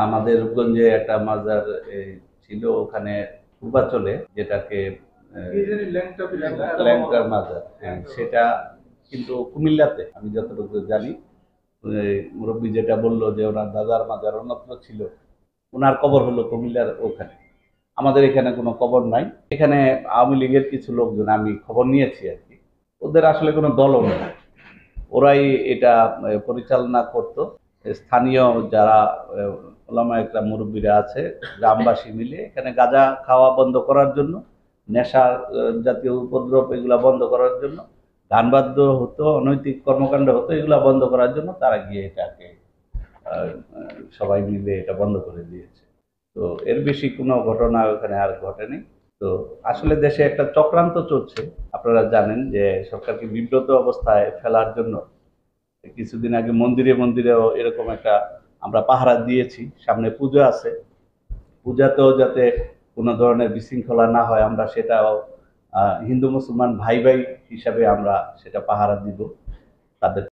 আমাদের রূপগঞ্জে একটা মাজার ছিল, ওখানে পূর্বাচলে, যেটাকে ল্যাংটার মাজার, হ্যাঁ, সেটা কিন্তু কুমিল্লাতে, আমি যতটুকু জানি। মুরব্বী যেটা বললো যে ওনার দাদার মাজার অন্যত্র ছিল, ওনার কবর হলো কুমিল্লার ওখানে। আমাদের এখানে কোনো কবর নাই। এখানে আওয়ামী লীগের কিছু লোকজন, আমি খবর নিয়েছি আর কি, ওদের আসলে কোনো দলও নেই, ওরাই এটা পরিচালনা করত। স্থানীয় যারা ওলামা একরাম মুরব্বীরা আছে, গ্রামবাসী মিলে এখানে গাঁজা খাওয়া বন্ধ করার জন্য, নেশা জাতীয় উপদ্রব এগুলা বন্ধ করার জন্য, গান বাদ্য হতো, অনৈতিক কর্মকাণ্ড হতো, এগুলা বন্ধ করার জন্য তারা গিয়ে এটাকে সবাই মিলে এটা বন্ধ করে দিয়েছে। তো এর বেশি কোনো ঘটনা ওখানে আর ঘটেনি। তো আসলে দেশে একটা চক্রান্ত চলছে, আপনারা জানেন যে সরকারকে বিব্রত অবস্থায় ফেলার জন্য কিছুদিন আগে মন্দিরে মন্দিরেও এরকম একটা আমরা পাহারা দিয়েছি। সামনে পুজো আছে, পূজাতেও যাতে কোনো ধরনের বিশৃঙ্খলা না হয়, আমরা সেটাও হিন্দু মুসলমান ভাই ভাই হিসাবে আমরা সেটা পাহারা দিব তাদের।